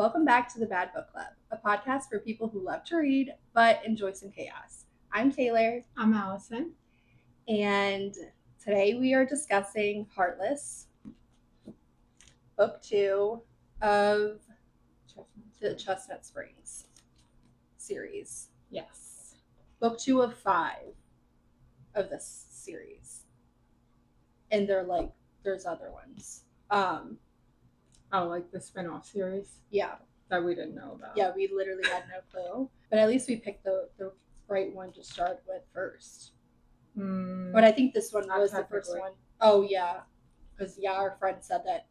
Welcome back to the Bad Book Club, a podcast for people who love to read but enjoy some chaos. I'm Taylor. I'm Allison. And today we are discussing Heartless, book 2 of the Chestnut Springs series. Yes. Book 2 of 5 of this series. And there's other ones. Oh, like the spin-off series? Yeah. That we didn't know about. Yeah, we literally had no clue. But at least we picked the right one to start with first. But I think this one was the first one. Oh, yeah. Because, our friend said that.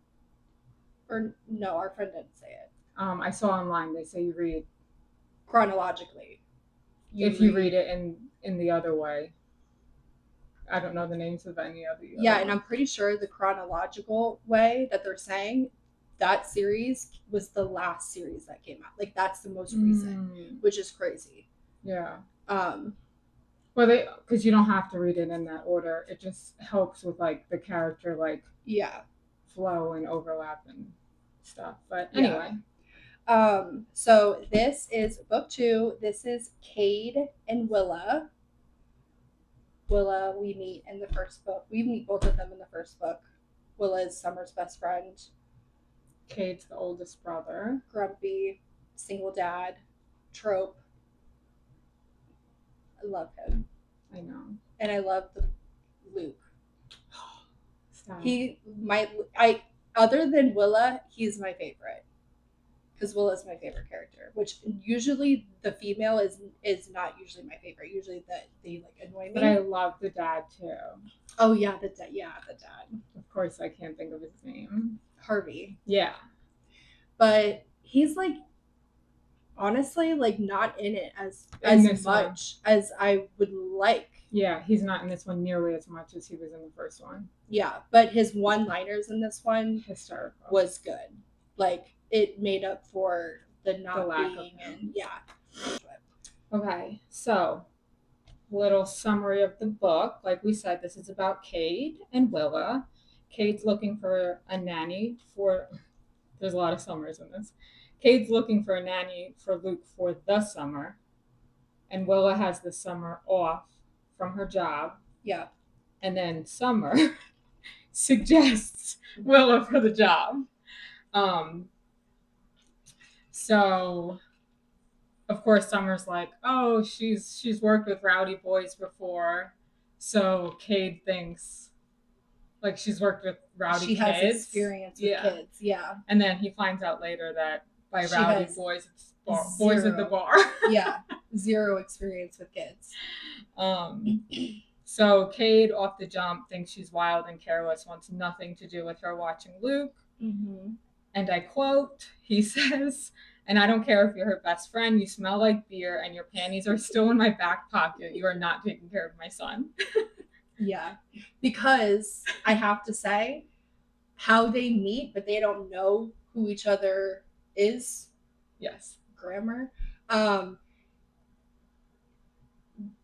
Or, no, our friend didn't say it. I saw online, they say you read chronologically. You read it in the other way. I don't know the names of any of the Yeah, and I'm pretty sure the chronological way that they're saying that series was the last series that came out. Like, that's the most recent, which is crazy. Yeah. Well, because you don't have to read it in that order. It just helps with like the character flow and overlap and stuff. But anyway. So this is book 2. This is Cade and Willa. Willa, we meet in the first book. We meet both of them in the first book. Willa is Summer's best friend. Cade's the oldest brother. Grumpy, single dad, trope. I love him. I know. And I love Luke. Stop. Other than Willa, he's my favorite. Because Willa's my favorite character, which usually the female is not usually my favorite. Usually they annoy me. But I love the dad too. Oh yeah, the dad. Of course, I can't think of his name. Harvey. Yeah. But he's honestly not in it as much as I would like. Yeah, he's not in this one nearly as much as he was in the first one. Yeah, but his one-liners in this one hysterical was good. It made up for the lack being of in. Yeah. Okay, so little summary of the book. Like we said, this is about Cade and Willa. Cade's looking for a nanny there's a lot of summers in this. Cade's looking for a nanny for Luke for the summer. And Willa has the summer off from her job. Yeah. And then Summer suggests Willa for the job. So of course Summer's like, oh, she's worked with rowdy boys before. So Cade thinks she's worked with rowdy kids. She has experience with kids, yeah. And then he finds out later that by rowdy boys, it's boys at the bar. Yeah, 0 experience with kids. So Cade, off the jump, thinks she's wild and careless, wants nothing to do with her watching Luke. Mm-hmm. And I quote, he says, "And I don't care if you're her best friend, you smell like beer and your panties are still in my back pocket. You are not taking care of my son." Yeah, because I have to say, how they meet, but they don't know who each other is. Yes. Grammar.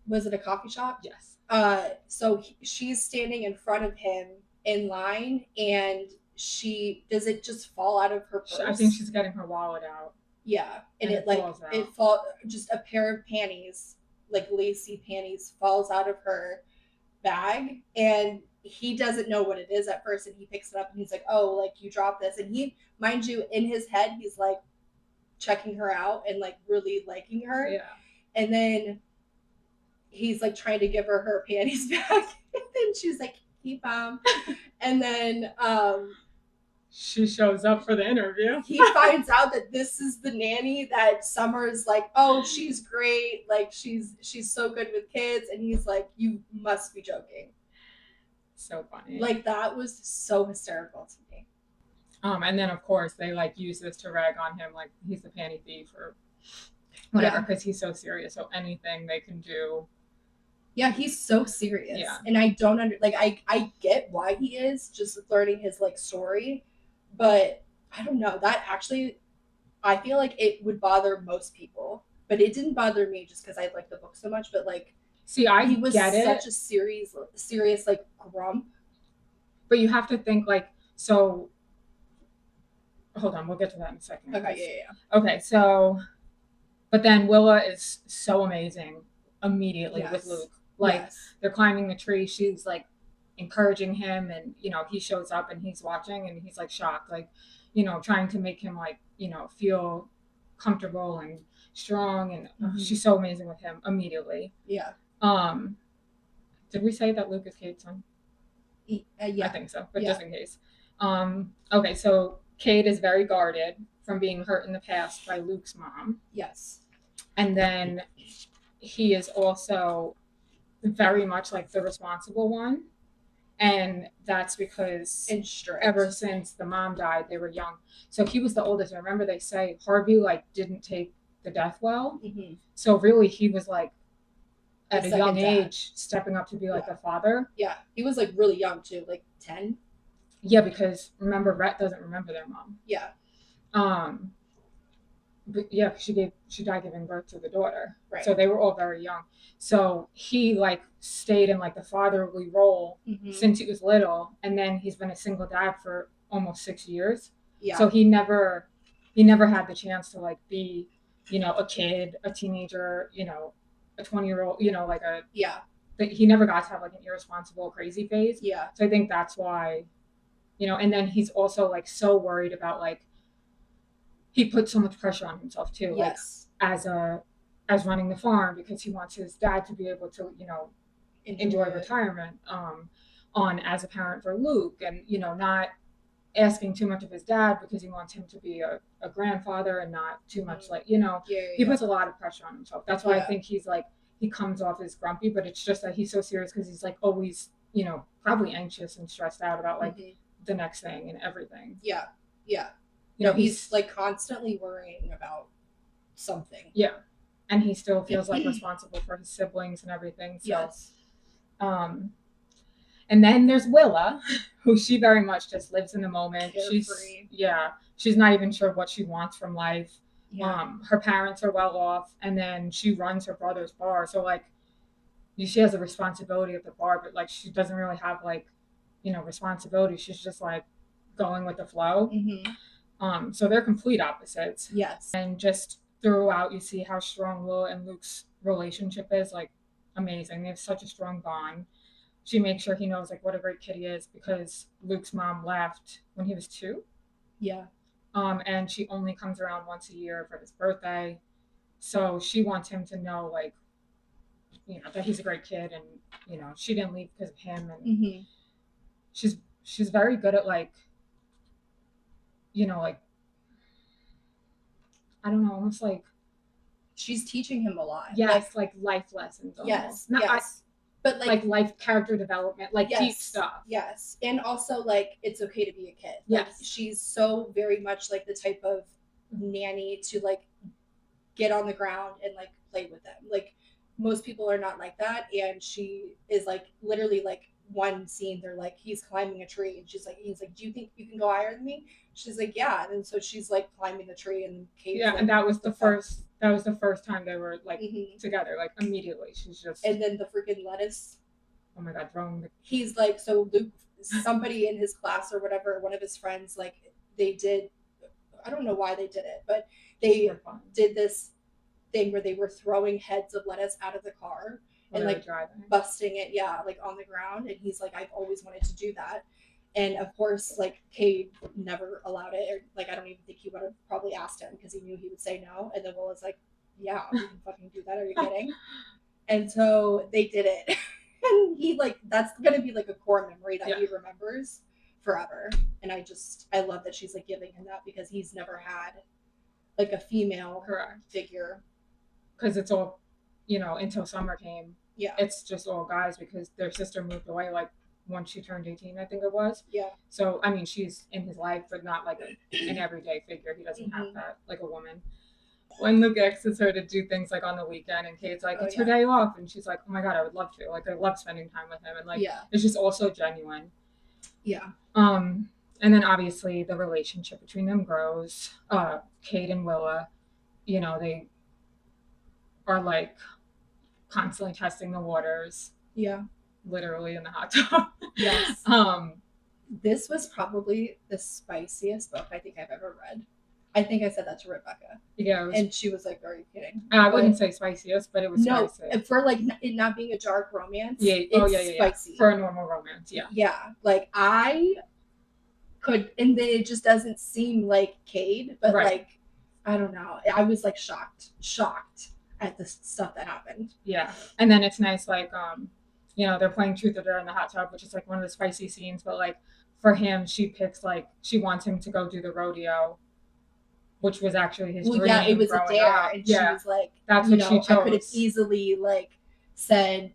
Was it a coffee shop? Yes. So she's standing in front of him in line, and does it just fall out of her purse? I think she's getting her wallet out. Yeah, and it falls. Just a pair of panties, lacy panties, falls out of her bag, and he doesn't know what it is at first, and he picks it up and he's like, oh, you dropped this, and he, mind you, in his head he's checking her out and really liking her. Yeah. And then he's trying to give her panties back, and then she's like, keep them. And then she shows up for the interview. He finds out that this is the nanny that Summer's oh, she's great, she's so good with kids, and he's like, you must be joking. So funny. That was so hysterical to me. And then of course they use this to rag on him, he's the panty thief or whatever, because he's so serious. So anything they can do. Yeah, he's so serious. Yeah. And I don't I get why he is, just learning his story, but I don't know. That actually, I feel it would bother most people, but it didn't bother me just because I liked the book so much. But he was such a serious grump. But you have to think so. hold on, we'll get to that in a second. Okay, yeah. Okay, so, but then Willa is so amazing immediately with Luke. Like, they're climbing the tree. She's like encouraging him, and he shows up and he's watching and he's like shocked, like, trying to make him like, feel comfortable and strong. And she's so amazing with him immediately. Yeah. Did we say that Luke is Kate's son? Yeah. I think so, but just in case. Okay, so Kate is very guarded from being hurt in the past by Luke's mom. Yes. And then he is also very much like the responsible one. And that's because ever since the mom died, they were young. So he was the oldest. And remember, they say Harvey like didn't take the death well. So really, he was like at a young age stepping up to be like the father. Yeah, he was like really young too, like 10. Yeah, because remember, Rhett doesn't remember their mom. Yeah. But yeah, she died giving birth to the daughter. Right. So they were all very young. So he like stayed in like the fatherly role since he was little, and then he's been a single dad for almost 6 years. Yeah. So he never had the chance to like be, a kid, a teenager, a 20-year-old, like a he never got to have like an irresponsible, crazy phase. Yeah. So I think that's why, and then he's also like so worried about like. He put so much pressure on himself too, yes. Like as running the farm, because he wants his dad to be able to, enjoy retirement on as a parent for Luke, and not asking too much of his dad because he wants him to be a grandfather and not too much like he puts a lot of pressure on himself. That's why I think he's like he comes off as grumpy, but it's just that he's so serious because he's like always probably anxious and stressed out about like the next thing and everything. Yeah. He's like constantly worrying about something. Yeah. And he still feels like responsible for his siblings and everything. So, yes. And then there's Willa, who she very much just lives in the moment. Carefree. She's not even sure what she wants from life. Yeah. Her parents are well off, and then she runs her brother's bar. So like, she has a responsibility at the bar, but like she doesn't really have like, responsibility. She's just like going with the flow. So they're complete opposites. Yes. And just throughout, you see how strong Willa and Luke's relationship is, like, amazing. They have such a strong bond. She makes sure he knows, like, what a great kid he is because Luke's mom left when he was 2. Yeah. And she only comes around once a year for his birthday. So she wants him to know, like, that he's a great kid, and, she didn't leave because of him. And she's very good at, like, like, I don't know, almost like she's teaching him a lot. Yes, like life lessons. Almost. Yes. But like life character development, like deep stuff. Yes. And also like it's okay to be a kid. Yes. Like, she's so very much like the type of nanny to like get on the ground and like play with them. Like most people are not like that, and she is like literally like one scene they're like he's climbing a tree and he's like do you think you can go higher than me? She's like yeah, and so she's like climbing the tree, and Kate's like, and that was the first time they were like together, like immediately. She's just, and then the freaking lettuce, oh my god, he's like, so Luke, somebody in his class or whatever, one of his friends, like they did, I don't know why they did it, but they did this thing where they were throwing heads of lettuce out of the car and like busting it, like on the ground. And he's like, I've always wanted to do that. And of course, like Cade never allowed it, or like I don't even think he would have probably asked him because he knew he would say no. And then Will was like, yeah, you can fucking do that. Are you kidding? And so they did it. And he like, that's gonna be like a core memory that he remembers forever. And I love that she's like giving him that because he's never had like a female figure. Because it's all, until summer came. Yeah. It's just all guys because their sister moved away like once she turned 18, I think it was. Yeah. So, I mean, she's in his life, but not like an everyday figure. He doesn't have that like a woman. When Luke asks her to do things like on the weekend, and Kate's like, it's her day off. And she's like, oh my God, I would love to. Like, I love spending time with him. And like, it's just all so genuine. Yeah. And then obviously the relationship between them grows. Kate and Willa, they are like constantly testing the waters. Yeah. Literally in the hot tub. Yes. This was probably the spiciest book I think I've ever read. I think I said that to Rebecca. Yeah, and she was like, "Are you kidding?" I wouldn't say spiciest, but it was no, spicy. for like it not being a dark romance. Yeah. It's spicy for a normal romance. Yeah. Yeah, like I could, and then it just doesn't seem like Cade, but Right. like I don't know. I was like shocked at the stuff that happened. Yeah, and then it's nice, like they're playing truth or dare in the hot tub, which is like one of the spicy scenes. But like for him, she picks like she wants him to go do the rodeo, which was actually his dream. Yeah, it was a dare, up. and she was like, that's what she chose. I could have easily like said,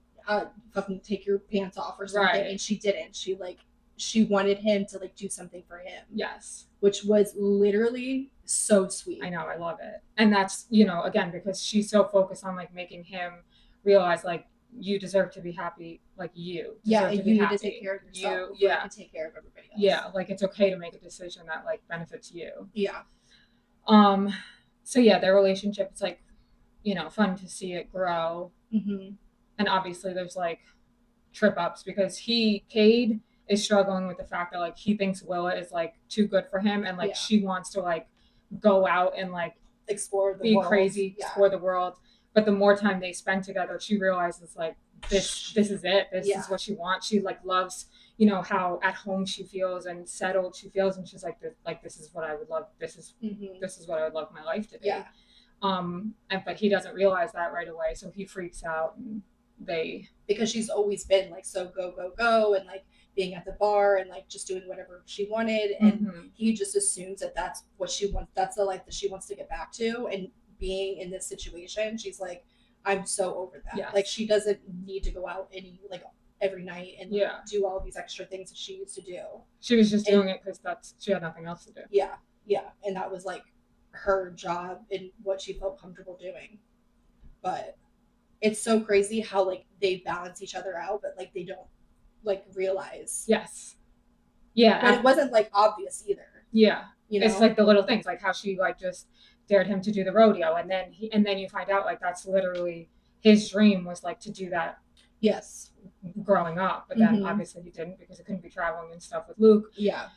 "Fucking take your pants off" or something, right. And she didn't. She wanted him to like do something for him. Yes, which was literally so sweet. I know, I love it, and that's again because she's so focused on like making him realize like you deserve to be happy, like you deserve to be need happy. To take care of yourself. You can take care of everybody else. Yeah, like it's okay to make a decision that like benefits you. Yeah. So yeah, their relationship is like, fun to see it grow. Mm-hmm. And obviously there's like trip ups because Cade is struggling with the fact that like he thinks Willa is like too good for him and like she wants to like go out and like explore the be world. Crazy, explore the world. But the more time they spend together, she realizes like this is it. This is what she wants. She like loves, how at home she feels and settled she feels, and she's like this is what I would love. This is what I would love my life to be. Yeah. But he doesn't realize that right away, so he freaks out and because she's always been like so go and like being at the bar and like just doing whatever she wanted, and he just assumes that that's what she wants. That's the life that she wants to get back to, and being in this situation, she's like, I'm so over that. Yes. Like she doesn't need to go out every night and do all these extra things that she used to do. She was just doing it because she had nothing else to do. Yeah, and that was like her job and what she felt comfortable doing. But it's so crazy how like they balance each other out, but like they don't like realize. Yes. Yeah. But it wasn't like obvious either. Yeah. It's like the little things, like how she like just dared him to do the rodeo, and then you find out like that's literally his dream was like to do that. Yes. Growing up, but then obviously he didn't because he couldn't be traveling and stuff with Luke. Yeah.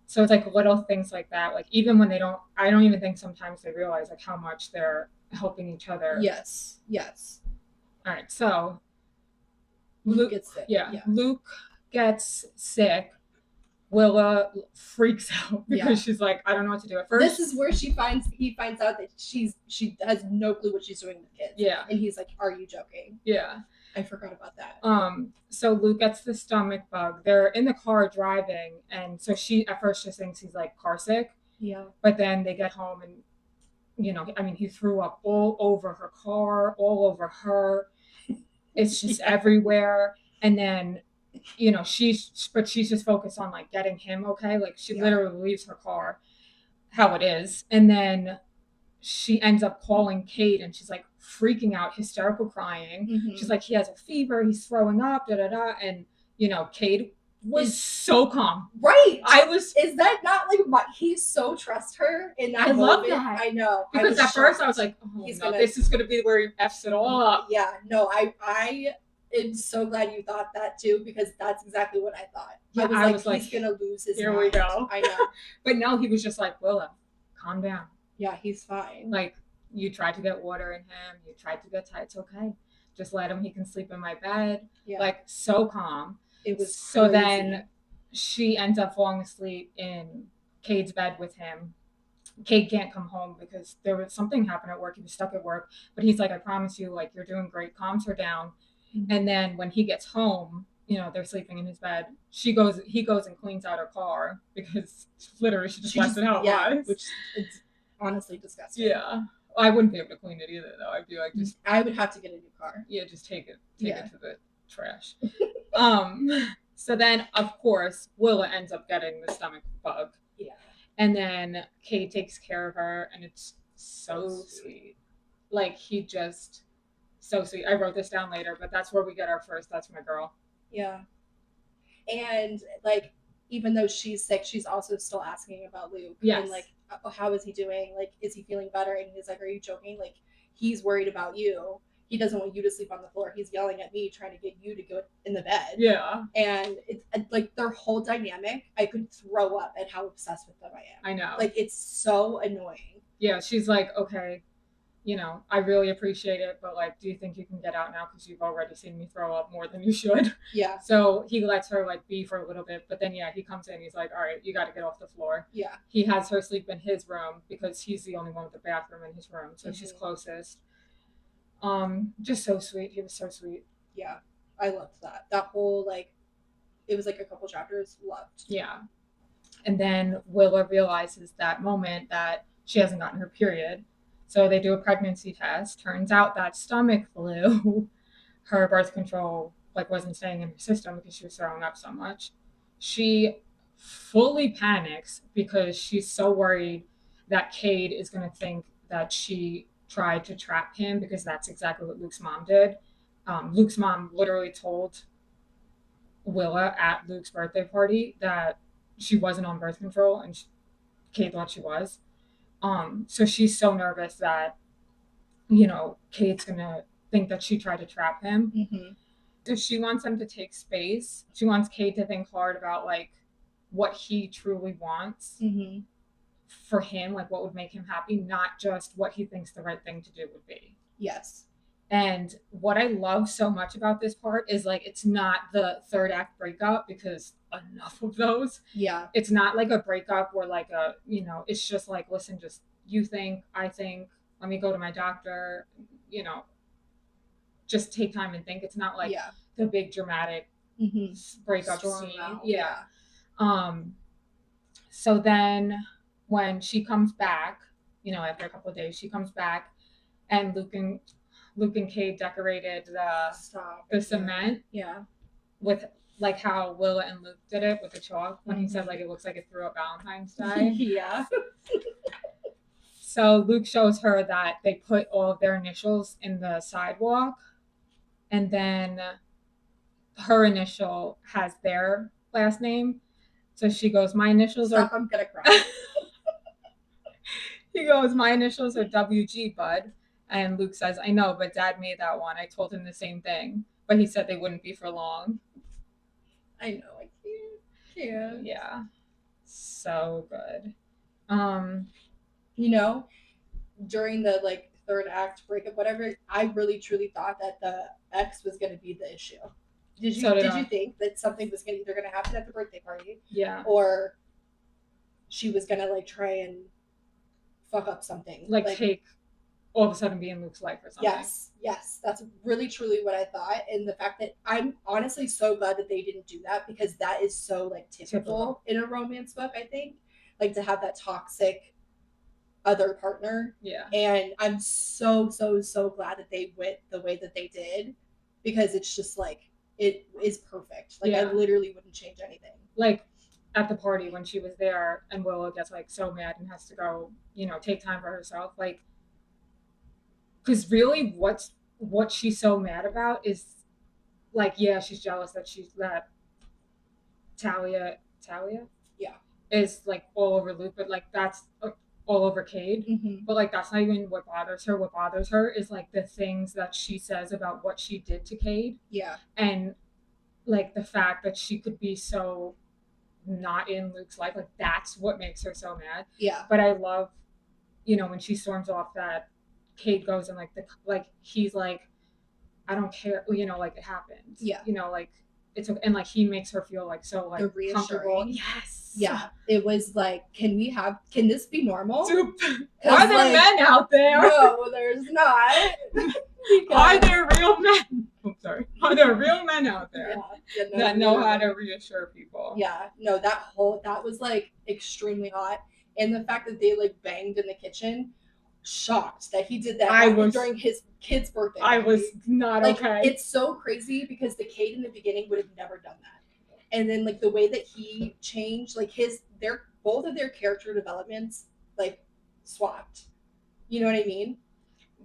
So it's like little things like that. Like even when I don't even think sometimes they realize like how much they're helping each other. Yes. All right. So Luke gets sick. Yeah. Luke gets sick. Willa freaks out because she's like, I don't know what to do at first. This is where he finds out that she has no clue what she's doing with kids. Yeah. And he's like, are you joking? Yeah. I forgot about that. So Luke gets the stomach bug. They're in the car driving, and so she at first just thinks he's like car sick. Yeah. But then they get home and he threw up all over her car, all over her. It's just everywhere. And then she's just focused on like getting him okay. Like she literally leaves her car how it is, and then she ends up calling Cade, and she's like freaking out, hysterical crying. She's like, he has a fever, he's throwing up, and Cade was so calm. Right. Is that not like he so trusts her in that moment? Love that. I know. Because at first I was like, this is gonna be where he F's it all up. Yeah, no, I am so glad you thought that too, because that's exactly what I thought. Yeah, I was like, he's gonna lose his mind. Here we go. I know. But no, he was just like, Willa, calm down. Yeah, he's fine. Like, you tried to get water in him. You tried to get tight. It's okay. Just let him. He can sleep in my bed. Yeah. Like, so calm. It was so crazy. Then she ends up falling asleep in Cade's bed with him. Cade can't come home because there was something happened at work. He was stuck at work. But he's like, I promise you, like, you're doing great. Calms her down. And then when he gets home, they're sleeping in his bed. He goes and cleans out her car because literally she just left it how it was. Which it's honestly disgusting. Yeah. I wouldn't be able to clean it either though. I'd be like I would have to get a new car. Yeah, just take it to the trash. So then of course Willa ends up getting the stomach bug. Yeah. And then Cade takes care of her, and it's so sweet. Like he just so sweet. I wrote this down later, but that's where we get our first that's my girl. Yeah. And like even though she's sick, she's also still asking about Luke. Yes. And like, how is he doing? Like, is he feeling better? And he's like, are you joking? Like, he's worried about you. he doesn't want you to sleep on the floor. He's yelling at me, trying to get you to go in the bed. Yeah. And it's like their whole dynamic, I could throw up at how obsessed with them I am. I know. Like, it's so annoying. Yeah, she's like, okay, you know, I really appreciate it, but like, do you think you can get out now? Because you've already seen me throw up more than you should. Yeah. So he lets her like be for a little bit, but then yeah, he comes in, he's like, all right, you got to get off the floor. Yeah. He has her sleep in his room because he's the only one with the bathroom in his room, so she's closest. Just so sweet. He was so sweet. Yeah, I loved that. That whole, like, it was like a couple chapters. Loved. Yeah. And then Willa realizes that moment that she hasn't gotten her period. So they do a pregnancy test. Turns out that stomach flu, her birth control like wasn't staying in her system because she was throwing up so much. She fully panics because she's so worried that Cade is going to think that she tried to trap him, because that's exactly what Luke's mom did. Luke's mom literally told Willa at Luke's birthday party that she wasn't on birth control, and Cade thought she was. So she's so nervous that, you know, Cade's gonna think that she tried to trap him. Mm-hmm. So she wants him to take space. She wants Cade to think hard about like what he truly wants for him, like what would make him happy, not just what he thinks the right thing to do would be. Yes. And what I love so much about this part is like, it's not the third act breakup, because enough of those. Yeah. It's not like a breakup where like a, you know, it's just like, listen, just you think, I think, let me go to my doctor, you know, just take time and think. It's not like the big dramatic breakup storm scene. out. Yeah. So then when she comes back, you know, after a couple of days, she comes back and Luke and Cade decorated the cement. Yeah. With like how Willa and Luke did it with the chalk when he said like it looks like it threw up Valentine's Day. Yeah. So Luke shows her that they put all of their initials in the sidewalk, and then her initial has their last name. So she goes, my initials Stop, I'm gonna cry. He goes, my initials are WG, bud. And Luke says, I know, but Dad made that one. I told him the same thing, but he said they wouldn't be for long. I know, I can't. Yeah. So good. You know, during the like third act breakup, whatever, I really truly thought that the ex was gonna be the issue. Did you think that something was either gonna happen at the birthday party? Yeah. Or she was gonna like try and fuck up something. Like take all of a sudden be in Luke's life or something. Yes. That's really truly what I thought. And the fact that I'm honestly so glad that they didn't do that, because that is so like typical in a romance book, I think. Like to have that toxic other partner. Yeah. And I'm so glad that they went the way that they did, because it's just like, it is perfect. Like I literally wouldn't change anything. Like at the party when she was there and Willow gets like so mad and has to go, you know, take time for herself. Like, because really what she's so mad about is like, yeah, she's jealous that Talia is like all over Luke, but like that's all over Cade. But like that's not even what bothers her. What bothers her is like the things that she says about what she did to Cade. Yeah. And like the fact that she could be so not in Luke's life, like that's what makes her so mad. Yeah. But I love, you know, when she storms off, that Cade goes and like he's like, I don't care, you know, like it happened. Yeah. You know, like it's okay. And like he makes her feel like so like comfortable. Yes. Yeah. It was like, can this be normal? Are there men out there? No, there's not. Are there real men? I'm sorry. Are there real men out there that know how to reassure people? Yeah. No, that was like extremely hot. And the fact that they like banged in the kitchen, shocked that he did that during his kid's birthday. I was not like, okay. It's so crazy because the Cade in the beginning would have never done that. And then like the way that he changed, like both of their character developments like swapped. You know what I mean?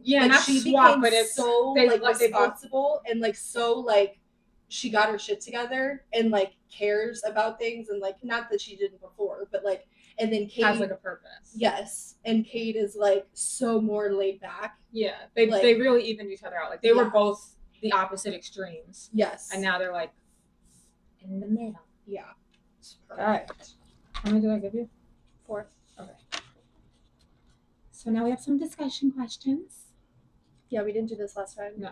Yeah, like not she swap, but it's so like responsible and like so like she got her shit together and like cares about things, and like not that she didn't before, but like, And then Cade has like a purpose. Yes. And Cade is like so more laid back. Yeah. They really evened each other out. Like they were both the opposite extremes. Yes. And now they're like in the middle. Yeah. It's perfect. How many did I give you? 4. Okay. So now we have some discussion questions. Yeah, we didn't do this last time. No.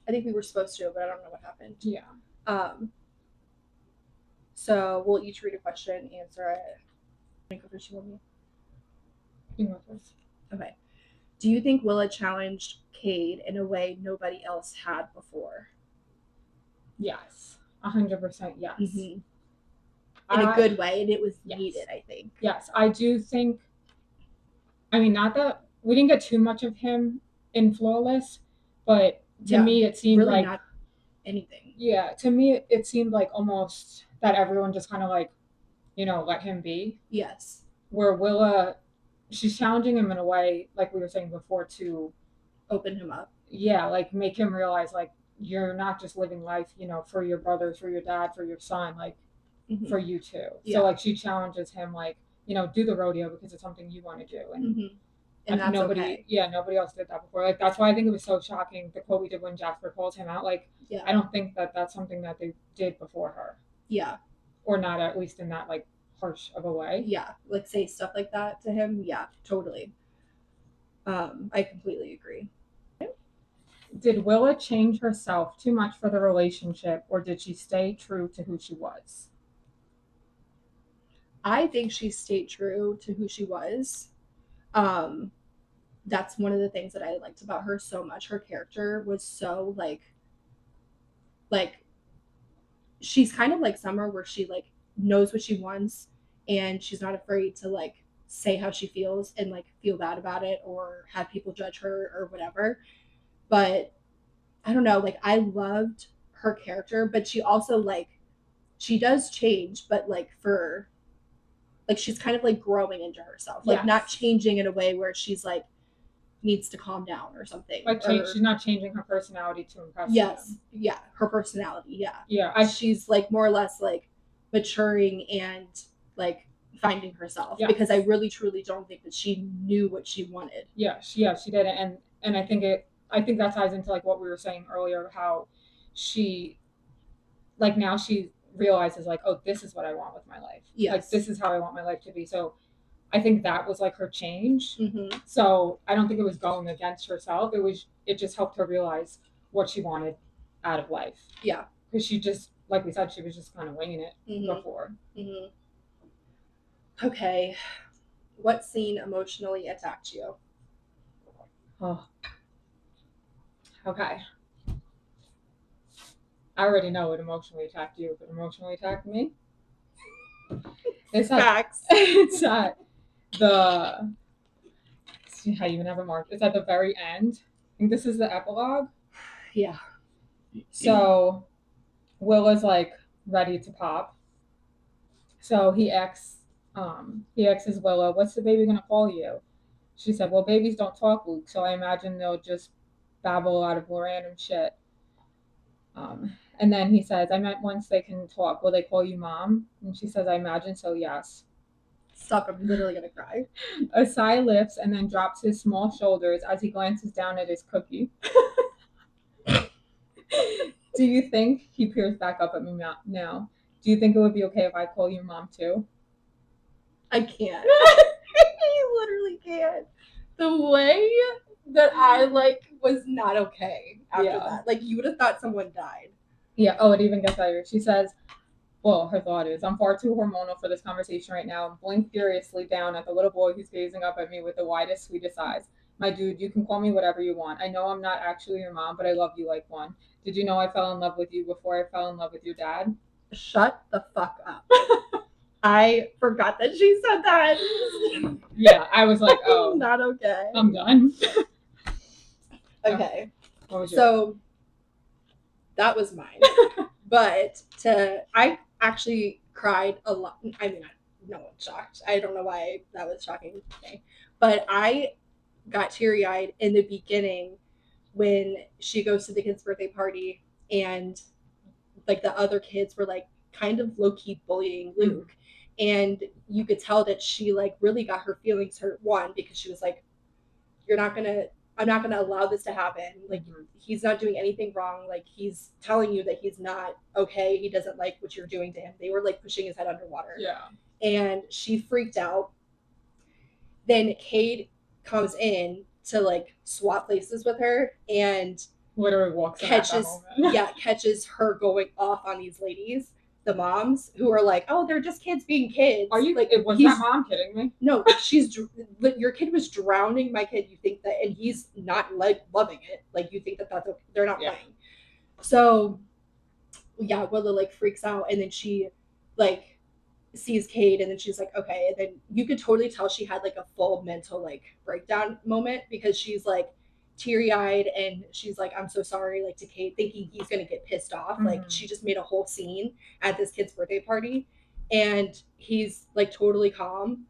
I think we were supposed to, but I don't know what happened. Yeah. So we'll each read a question, answer it. Go first, you want me? You go first. Okay. Do you think Willa challenged Cade in a way nobody else had before? Yes. 100% yes. Mm-hmm. In a good way, and it was needed, I think. Yes, I do think. I mean, not that we didn't get too much of him in Flawless, but to me it seemed really like not anything. Yeah, to me it seemed like almost that everyone just kind of like, let him be. Yes. Where Willa, she's challenging him in a way, like we were saying before, to open him up. Yeah, like make him realize like you're not just living life, for your brothers, for your dad, for your son, like for you too. Yeah. So like she challenges him like, do the rodeo because it's something you want to do. And that's nobody else did that before. Like that's why I think it was so shocking the quote we did when Jasper called him out. Like I don't think that that's something that they did before her. Yeah. Or not at least in that like harsh of a way. Yeah, like say stuff like that to him. Yeah, totally. I completely agree. Did Willa change herself too much for the relationship, or did she stay true to who she was? I think she stayed true to who she was. That's one of the things that I liked about her so much. Her character was so like she's kind of like Summer, where she like knows what she wants and she's not afraid to like say how she feels and like feel bad about it or have people judge her or whatever. But I don't know, like I loved her character, but she also like she does change, but like for like she's kind of like growing into herself, like not changing in a way where she's like needs to calm down or something. Like she's not changing her personality to impress him. Yeah, her personality, yeah. She's like more or less like maturing and like finding herself, because I really truly don't think that she knew what she wanted. She did, and I think that ties into like what we were saying earlier, how she like now she realizes like, oh, this is what I want with my life. Like this is how I want my life to be. So I think that was like her change. Mm-hmm. So I don't think it was going against herself. It just helped her realize what she wanted out of life. Yeah. Because she just, like we said, she was just kind of winging it before. Mm-hmm. Okay. What scene emotionally attacked you? Oh. Okay. I already know what emotionally attacked you. If it emotionally attacked me, it's facts. It's at the. See, I even have a mark. It's at the very end. I think this is the epilogue. Yeah. So, Willa's like ready to pop. So he asks Willa, "What's the baby gonna call you?" She said, "Well, babies don't talk, Luke. So I imagine they'll just babble out of random shit." And then he says, "I meant once they can talk, will they call you mom?" And she says, "I imagine so, yes." Stop, I'm literally gonna cry. A sigh lifts and then drops his small shoulders as he glances down at his cookie. Do you think, he peers back up at me now, do you think it would be okay if I call you mom too? I can't. I literally can't. The way that I like was not okay after that. Like you would have thought someone died. Yeah, oh, it even gets better. She says, well, her thought is, "I'm far too hormonal for this conversation right now," and blink furiously down at the little boy who's gazing up at me with the widest, sweetest eyes. "My dude, you can call me whatever you want. I know I'm not actually your mom, but I love you like one. Did you know I fell in love with you before I fell in love with your dad?" Shut the fuck up. I forgot that she said that. Yeah, I was like, oh. Not okay. I'm done. Okay. What was yours? So that was mine. But I actually cried a lot. I mean, no one's shocked. I don't know why that was shocking to me. But I got teary-eyed in the beginning when she goes to the kid's birthday party and like the other kids were like kind of low-key bullying Luke. And you could tell that she like really got her feelings hurt, one, because she was like, I'm not gonna allow this to happen. Like, he's not doing anything wrong. Like, he's telling you that he's not okay. He doesn't like what you're doing to him. They were like pushing his head underwater. Yeah. And she freaked out. Then Cade comes in to like swap places with her and literally walks catches her going off on these ladies, the moms, who are like, oh, they're just kids being kids. Are you like, was that mom kidding me? No, your kid was drowning my kid. You think that, and he's not like loving it. Like, you think that that's okay. They're not playing. So yeah, Willa like freaks out, and then she like sees Cade, and then she's like, okay. And then you could totally tell she had like a full mental like breakdown moment, because she's like teary-eyed, and she's like, I'm so sorry, like, to Cade, thinking he's gonna get pissed off. Like, she just made a whole scene at this kid's birthday party, and he's like totally calm,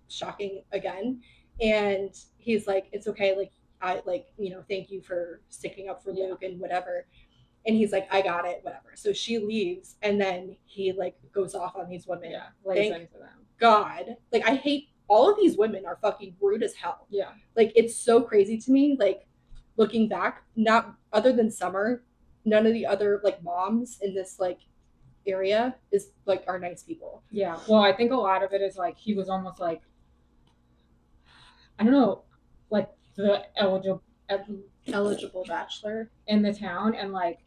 shocking again, and he's like, it's okay, like, I like, thank you for sticking up for Luke and whatever. And he's like, I got it, whatever. So she leaves, and then he like goes off on these women. Yeah, thank God. Like, I hate all of these women are fucking rude as hell. Yeah. Like, it's so crazy to me. Like, looking back, not other than Summer, none of the other like moms in this like area is like are nice people. Yeah. Well, I think a lot of it is like he was almost like, I don't know, like the eligible bachelor in the town, and like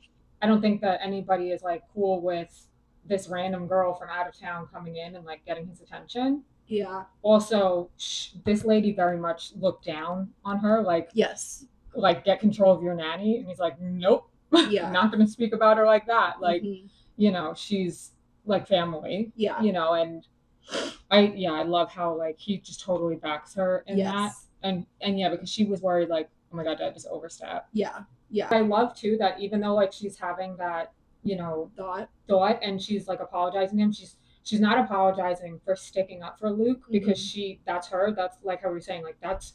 I don't think that anybody is like cool with this random girl from out of town coming in and like getting his attention. Yeah. Also, this lady very much looked down on her, like, yes, like, get control of your nanny. And he's like, nope, yeah, I'm not going to speak about her like that. Like, she's like family. Yeah. And I love how like he just totally backs her in that. And yeah, because she was worried like, oh my God, did I just overstep? Yeah. Yeah. I love too that even though like she's having that, thought and she's like apologizing to him, she's not apologizing for sticking up for Luke, because that's her. That's like how we're saying, like, that's,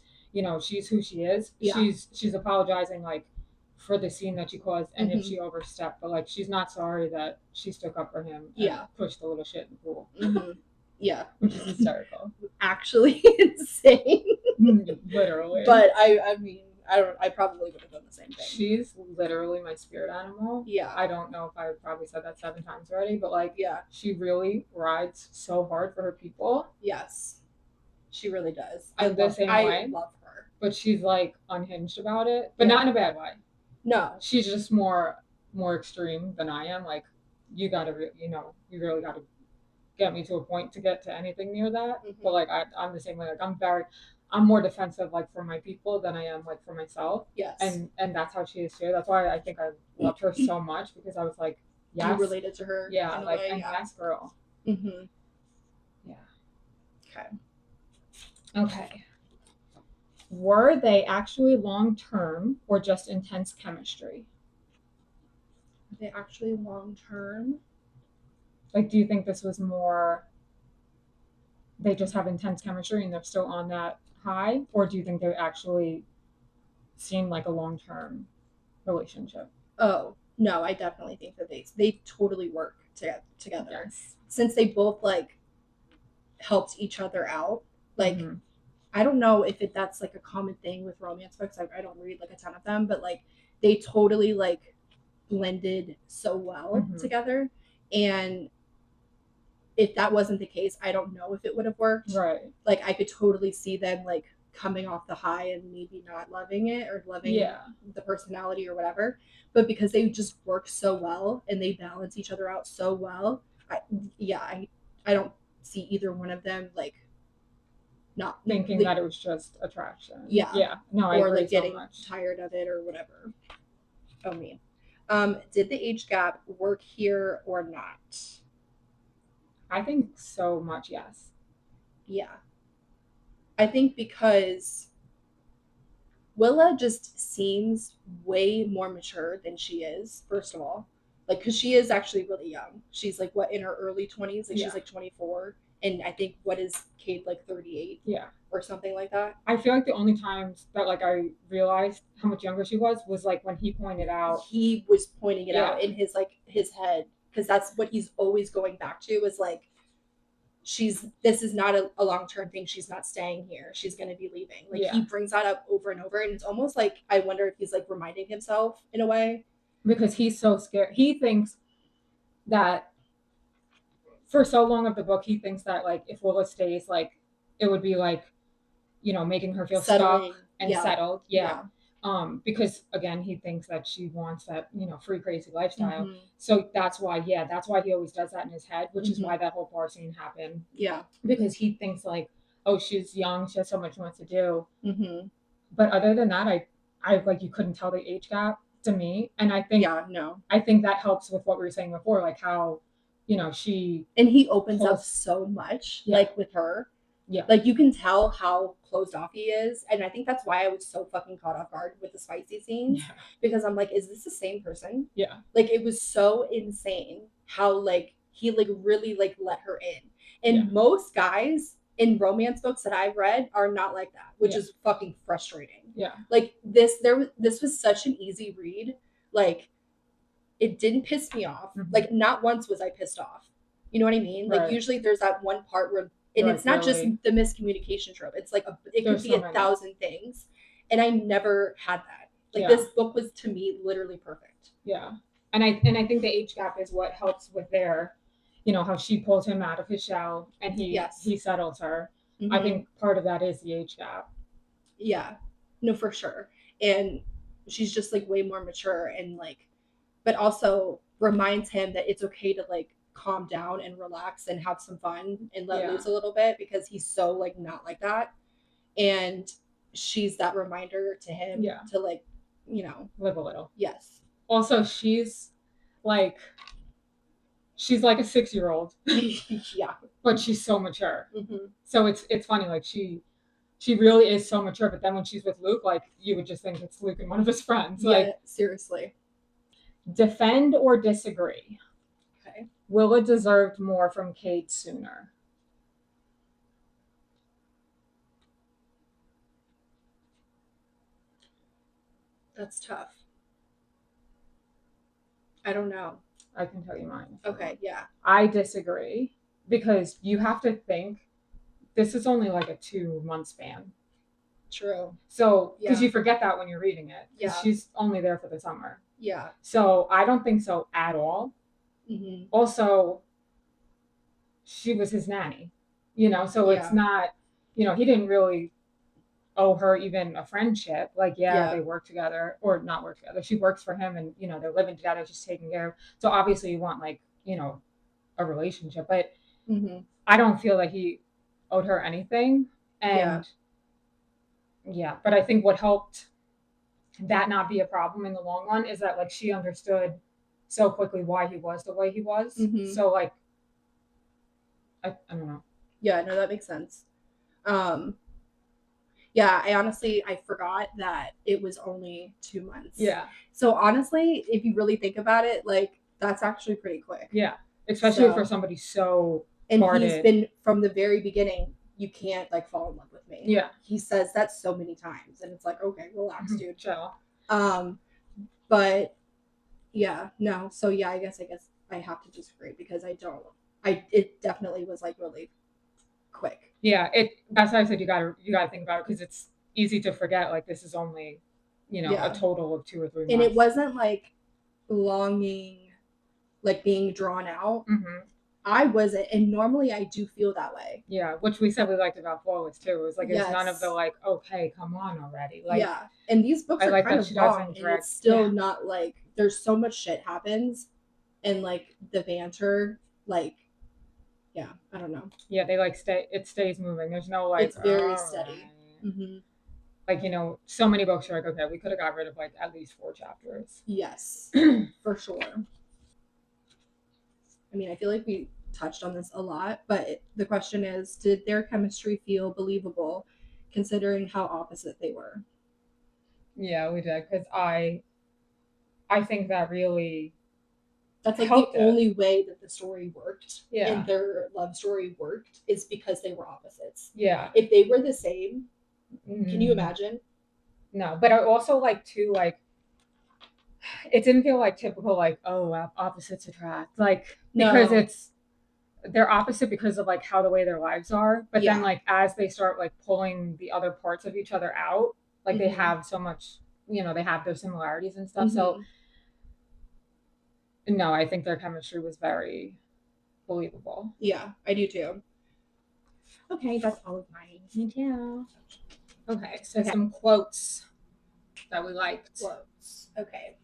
she's who she is. Yeah. She's apologizing like for the scene that she caused, and if she overstepped, but like she's not sorry that she stuck up for him and pushed the little shit in the pool. Yeah. Which is hysterical. Actually insane. Literally. But I mean, I probably would have done the same thing. She's literally my spirit animal. Yeah. I don't know if I probably said that 7 times already, but like, she really rides so hard for her people. Yes. She really does. I love her. But she's like unhinged about it, but not in a bad way. No. She's just more extreme than I am. Like, you really gotta get me to a point to get to anything near that. But like, I'm the same way. Like, I'm more defensive like for my people than I am like for myself. Yes. And that's how she is too. That's why I think I loved her so much, because I was like, yes. You related to her. Yeah. Like, and yes, girl. Mm-hmm. Yeah. Okay. Were they actually long-term or just intense chemistry? Were they actually long-term? Like, do you think this was more they just have intense chemistry and they're still on that high, or do you think they actually seem like a long-term relationship? Oh, no, I definitely think that they totally work together. Yes. Since they both like helped each other out. Like, I don't know if that's like a common thing with romance books. I don't read like a ton of them, but like they totally like blended so well together. And if that wasn't the case, I don't know if it would have worked. Right. Like, I could totally see them like coming off the high and maybe not loving it or loving the personality or whatever. But because they just work so well and they balance each other out so well, I don't see either one of them like not thinking that it was just attraction. Yeah. Yeah. No, I agree like getting so much. tired of it or whatever. Oh, me. Did the age gap work here or not? I think so much, yes. Yeah. I think because Willa just seems way more mature than she is, first of all. Like, because she is actually really young. She's like, what, in her early 20s? Like, she's like 24. And I think, what is Cade, like 38? Yeah. Or something like that. I feel like the only times that like I realized how much younger she was like when he pointed out. He was pointing it out in his head. Because that's what he's always going back to, is like, this is not a long-term thing. She's not staying here. She's going to be leaving. Like he brings that up over and over, and it's almost like I wonder if he's like reminding himself in a way, because he's so scared. He thinks that for so long of the book, he thinks that like if Willa stays, like it would be like, you know, making her feel settling stuck and settled. Because again, he thinks that she wants that, you know, free crazy lifestyle. So that's why he always does that in his head, which is why that whole bar scene happened. Because he thinks like, oh, she's young, she has so much more to do. But other than that, I like, you couldn't tell the age gap to me, and I think I think that helps with what we were saying before, like how, you know, and he opens up so much, like with her. Like you can tell how closed off he is, and I think that's why I was so fucking caught off guard with the spicy scenes, because I'm like, is this the same person? Like it was so insane how like he like really like let her in, and most guys in romance books that I've read are not like that, which is fucking frustrating. Like this was such an easy read. Like it didn't piss me off. Like not once was I pissed off. You know what I mean? Like usually there's that one part where, and it's not just the miscommunication trope. It's like it could be 1,000 things, and I never had that. Like this book was to me literally perfect. And I think the age gap is what helps with their, you know, how she pulls him out of his shell and he settles her. I think part of that is the age gap. No, for sure. And she's just like way more mature, and like, but also reminds him that it's okay to like calm down and relax and have some fun and let loose a little bit, because he's so like not like that. And she's that reminder to him to like, you know, live a little. Also, she's like a 6-year-old. But she's so mature. So it's funny, like she really is so mature, but then when she's with Luke, like you would just think it's Luke and one of his friends. Like seriously. Defend or disagree? Okay. Willa deserved more from Cade sooner. That's tough. I don't know. I can tell you mine. Okay, yeah. I disagree, because you have to think this is only like a 2-month span. True. So, because you forget that when you're reading it. Yeah. She's only there for the summer. Yeah. So I don't think so at all. Also, she was his nanny, you know, so it's not, you know, he didn't really owe her even a friendship. Like, they work together, or not work together. She works for him, and, you know, they're living together, she's taking care of. So obviously you want like, you know, a relationship, but I don't feel like he owed her anything. And but I think what helped that not be a problem in the long run is that like she understood so quickly why he was the way he was. So like I don't know. Yeah, no, that makes sense. I honestly I forgot that it was only 2 months. So honestly, if you really think about it, like that's actually pretty quick. Especially for somebody so and he's been from the very beginning, you can't like fall in love with me. He says that so many times, and it's like, okay, relax, dude. Chill. But no. So I guess I have to disagree, because it definitely was like really quick. That's why I said you gotta think about it, because it's easy to forget like this is only, you know, a total of 2 or 3 months. And it wasn't like longing, like being drawn out. I wasn't, and normally I do feel that way. Which we said we liked about Flawless too. It was like it's none of the like, okay, come on already. Like and these books are kind of long, and it's still not like there's so much shit happens, and like the banter, like I don't know. They like it stays moving. There's no like, it's very steady. Like, you know, so many books are like, okay, we could have got rid of like at least 4 chapters. Yes, for sure. I mean, I feel like we touched on this a lot, but the question is, did their chemistry feel believable considering how opposite they were? Yeah, we did, because I think that really that's like the only way that the story worked and their love story worked is because they were opposites. If they were the same, can you imagine? No, but I also like too, like it didn't feel like typical like, oh, opposites attract, like because they're opposite because of like how the way their lives are. But Yeah. then like as they start like pulling the other parts of each other out, like they have so much, you know, they have their similarities and stuff. So no, I think their chemistry was very believable. Yeah, I do too. Okay, that's all of mine. Me too. Okay, so some quotes that we liked. Quotes. Okay.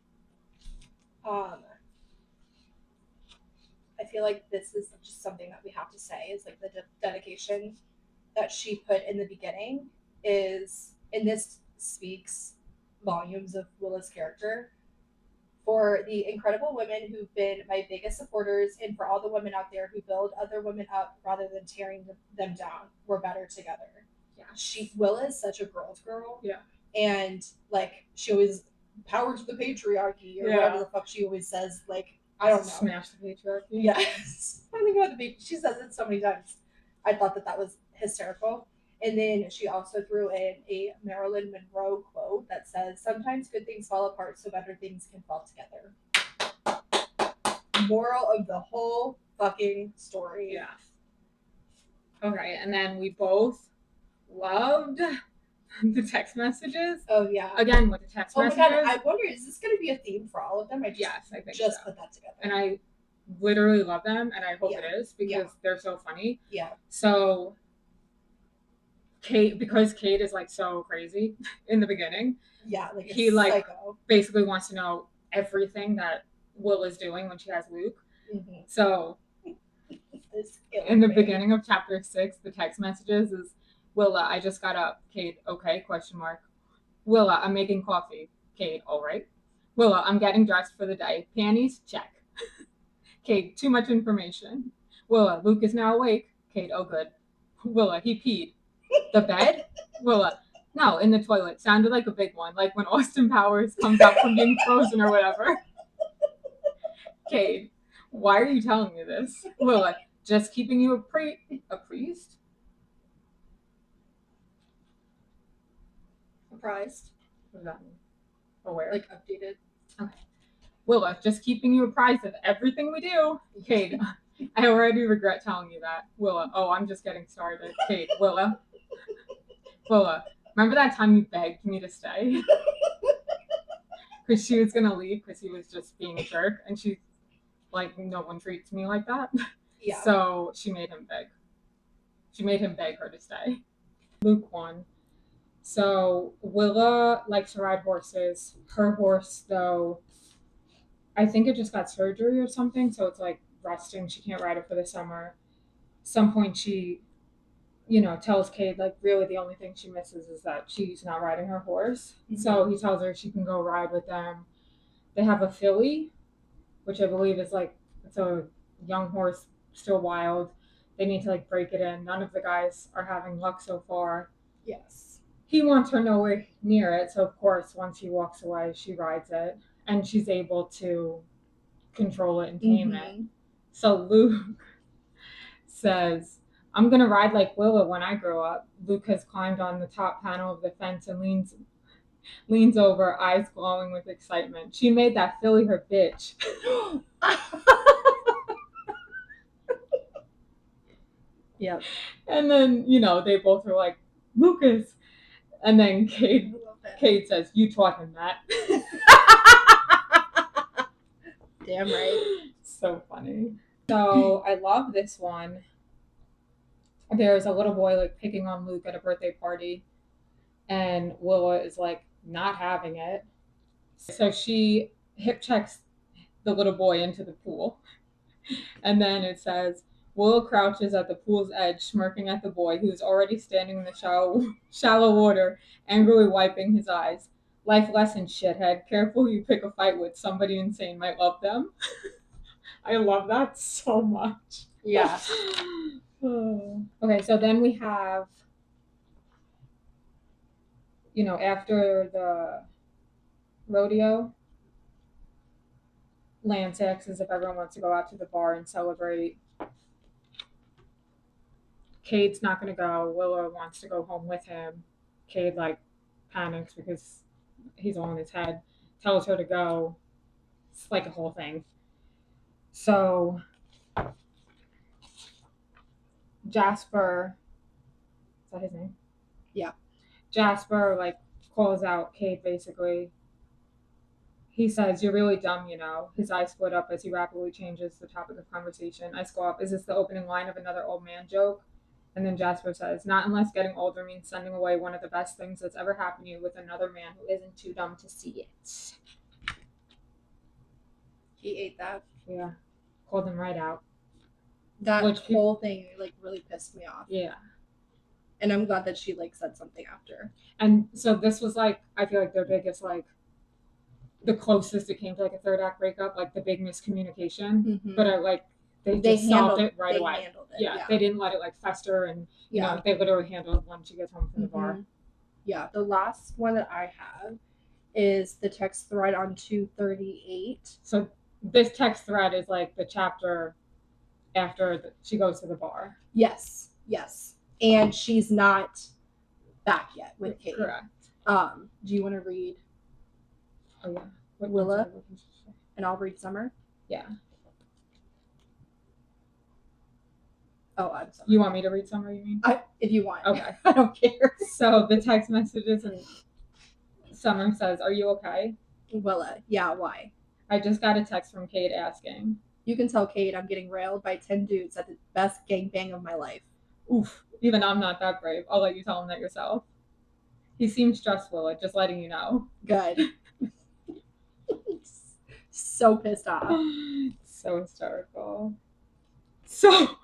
I feel like this is just something that we have to say is like the dedication that she put in the beginning is, and this speaks volumes of Willa's character. For the incredible women who've been my biggest supporters, and for all the women out there who build other women up rather than tearing them down, we're better together. Yeah, Willa is such a girl's girl. Yeah, and like she always power to the patriarchy or whatever the fuck she always says. Like I don't know, smash the patriarchy. Yes, I think about the she says it so many times. I thought that was hysterical. And then she also threw in a Marilyn Monroe quote that says, "Sometimes good things fall apart so better things can fall together." Moral of the whole fucking story. Yeah. Okay, and then we both loved the text messages. Oh yeah. Again with the text messages. Oh my god, I wonder, is this going to be a theme for all of them? Yes, I think just so. Put that together. And I literally love them, and I hope it is because they're so funny. Yeah. So Kate, because Kate is like so crazy in the beginning. Yeah, like he like psycho. Basically wants to know everything that Will is doing when she has Luke. Mm-hmm. So in the beginning of chapter 6, the text messages is, "Willa, I just got up." Kate, okay, question mark. Willa, I'm making coffee. Kate, all right. Willa, I'm getting dressed for the day. Panties, check. Kate, too much information. Willa, Luke is now awake. Kate, oh good. Willa, he peed. The bed? Willa, no, in the toilet. Sounded like a big one, like when Austin Powers comes out from being frozen or whatever. Kate, why are you telling me this? Willa, just keeping you a priest? Apprised. What does that mean? Aware? Like updated. Okay. Willa, just keeping you apprised of everything we do. Kate, I already regret telling you that. Willa, oh, I'm just getting started. Kate, Willa, remember that time you begged me to stay? Because she was going to leave because he was just being a jerk. And she's like, no one treats me like that. Yeah. So she made him beg. She made him beg her to stay. Luke won. So Willa likes to ride horses. Her horse, though, I think it just got surgery or something. So it's like resting. She can't ride it for the summer. Some point she, you know, tells Kate like really the only thing she misses is that she's not riding her horse. Mm-hmm. So he tells her she can go ride with them. They have a filly, which I believe is like, it's a young horse, still wild. They need to like break it in. None of the guys are having luck so far. Yes. He wants her nowhere near it. So of course, once he walks away, she rides it and she's able to control it and tame it. So Luke says, I'm going to ride like Willa when I grow up. Luke has climbed on the top panel of the fence and leans over, eyes glowing with excitement. She made that filly her bitch. Yep. And then, you know, they both were like, Lucas. And then Kate says, you taught him that. Damn right. So funny. So I love this one. There's a little boy like picking on Luke at a birthday party, and Willa is like not having it. So she hip checks the little boy into the pool. And then it says, Willa crouches at the pool's edge, smirking at the boy who is already standing in the shallow water, angrily wiping his eyes. Life lesson, shithead. Careful who you pick a fight with. Somebody insane might love them. I love that so much. Yeah. Okay, so then we have, you know, after the rodeo, Lance asks if everyone wants to go out to the bar and celebrate. Cade's not going to go. Willa wants to go home with him. Cade, like, panics because he's all in his head. Tells her to go. It's like a whole thing. So Jasper, is that his name? Yeah. Jasper like calls out Kate basically. He says, "You're really dumb, you know." His eyes split up as he rapidly changes the topic of conversation. I scoff, "Is this the opening line of another old man joke?" And then Jasper says, "Not unless getting older means sending away one of the best things that's ever happened to you with another man who isn't too dumb to see it." He ate that. Yeah. Called him right out. That whole thing like really pissed me off. Yeah. And I'm glad that she like said something after. And so this was like, I feel like their biggest like, the closest it came to like a third act breakup, like the big miscommunication. Mm-hmm. But I like they just solved it right away. Handled it, yeah, they didn't let it like fester, and you know, they literally handled it when she gets home from the bar. Yeah, the last one that I have is the text thread on 238. So this text thread is like the chapter after she goes to the bar. Yes, and she's not back yet with Kate. Correct. Do you want to read? Oh yeah. Willa, and I'll read Summer. Yeah. Oh, I'm sorry. You want me to read Summer, you mean? If you want. Okay. I don't care. So the text messages, and Summer says, "Are you okay?" Willa, yeah, why? "I just got a text from Kate asking." "You can tell Kate I'm getting railed by 10 dudes at the best gangbang of my life." Oof. Even I'm not that brave. I'll let you tell him that yourself. "He seems stressed, Willa, just letting you know." Good. So pissed off. So hysterical. So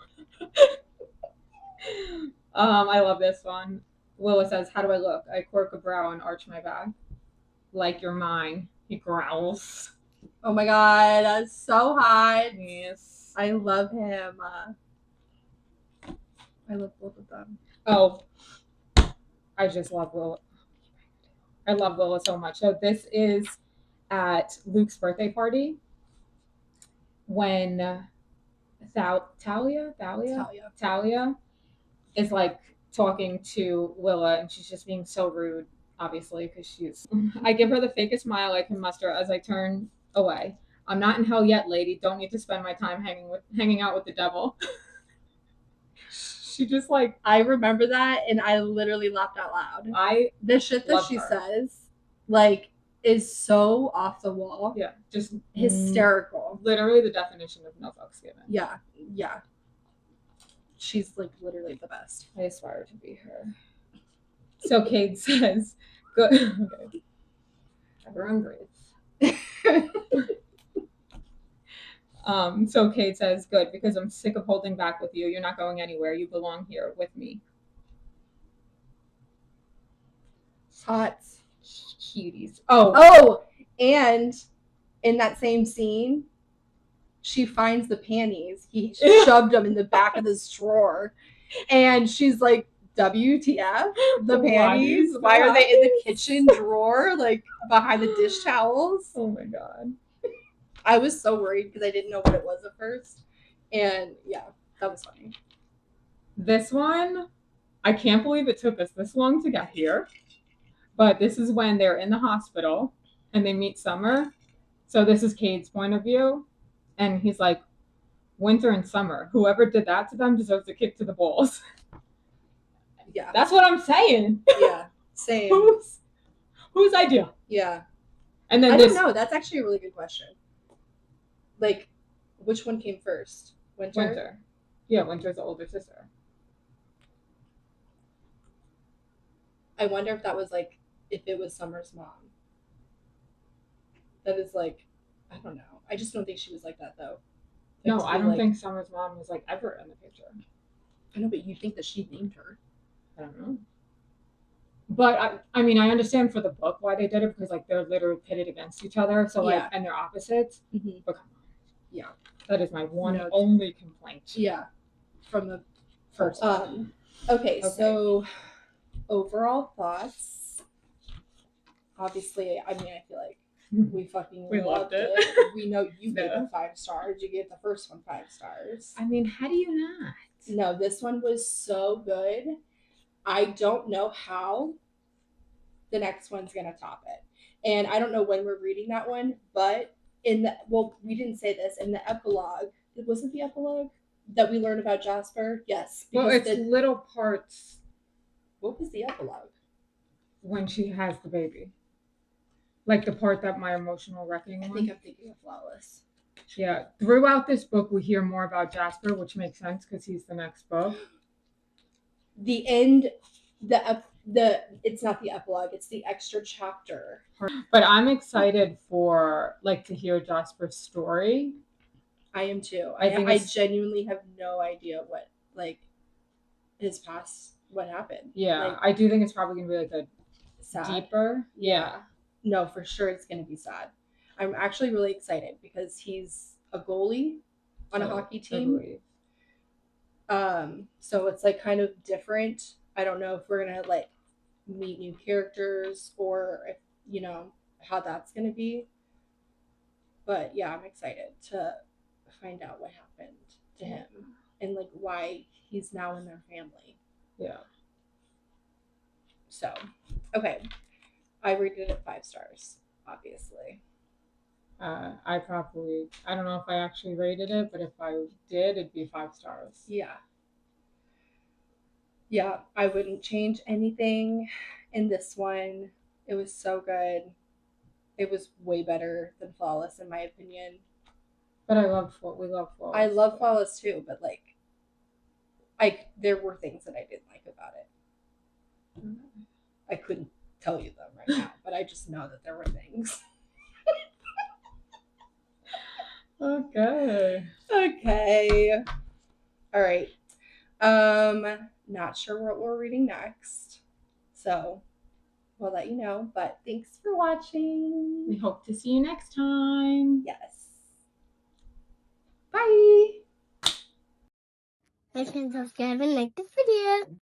I love this one. Willa says, "How do I look?" I quirk a brow and arch my back. "Like you're mine," he growls. Oh my god, that's so hot. Yes. I love him. I love both of them. Oh, I just love Willa. I love Willa so much. So this is at Luke's birthday party when Talia is like talking to Willa, and she's just being so rude, obviously, because she's. I give her the fakest smile I can muster as I turn away. "I'm not in hell yet, lady. Don't need to spend my time hanging out with the devil." She just like, I remember that, and I literally laughed out loud. The shit that she says, like, is so off the wall. Yeah, just hysterical. Literally the definition of no fucks given. Yeah. She's like literally the best. I aspire to be her. So Kate says, "Good." Okay. Everyone breathes. So Kate says, "Good, because I'm sick of holding back with you. You're not going anywhere. You belong here with me." Hot. Cuties. Oh, and in that same scene, she finds the panties. He shoved them in the back of this drawer. And she's like, WTF? The panties? Why are they in the kitchen drawer, like behind the dish towels? Oh my god. I was so worried because I didn't know what it was at first. And yeah, that was funny. This one, I can't believe it took us this long to get here. But this is when they're in the hospital and they meet Summer. So this is Cade's point of view. And he's like, "Winter and Summer, whoever did that to them deserves a kick to the balls." Yeah. That's what I'm saying. Yeah. Same. Whose idea? Yeah. And then I don't know. That's actually a really good question. Like, which one came first? Winter? Yeah, Winter's the older sister. I wonder if that was like, if it was Summer's mom. That is like, I don't know. I just don't think she was like that though. Like, no, I don't think Summer's mom was like ever in the picture. I know, but you think that she named her. I don't know. But I mean, I understand for the book why they did it, because like they're literally pitted against each other. So like, and they're opposites. Mm-hmm. But come on. Yeah. That is my only complaint. Yeah. From the first one. Okay, so overall thoughts. Obviously, I mean, I feel like we loved it. We know you gave it 5 stars. You gave the first one 5 stars. I mean, how do you not? No, this one was so good. I don't know how the next one's gonna top it. And I don't know when we're reading that one, but we didn't say this in the epilogue. Wasn't the epilogue? that we learn about Jasper? Yes. Well, it's little parts. What was the epilogue? When she has the baby. Like the part that my emotional wrecking one. I think I'm thinking of Flawless. Yeah. Throughout this book, we hear more about Jasper, which makes sense because he's the next book. The end, it's not the epilogue, it's the extra chapter. But I'm excited for like to hear Jasper's story. I am too. I genuinely have no idea what like his past, what happened. Yeah, like, I do think it's probably gonna be like a sad. Deeper. Yeah. No, for sure it's gonna be sad. I'm actually really excited because he's a goalie on a hockey team. So it's like kind of different. I don't know if we're gonna like meet new characters or if you know how that's gonna be. But yeah, I'm excited to find out what happened to him and like why he's now in their family. Yeah. So, okay. I rated it 5 stars, obviously. I don't know if I actually rated it, but if I did, it'd be 5 stars. Yeah. Yeah, I wouldn't change anything in this one. It was so good. It was way better than Flawless, in my opinion. But we love Flawless. I love Flawless too, but like, there were things that I didn't like about it. I couldn't tell you them right now, but I just know that there were things. Okay. All right. Not sure what we're reading next. So we'll let you know. But thanks for watching. We hope to see you next time. Yes. Bye. Like and subscribe and like the video.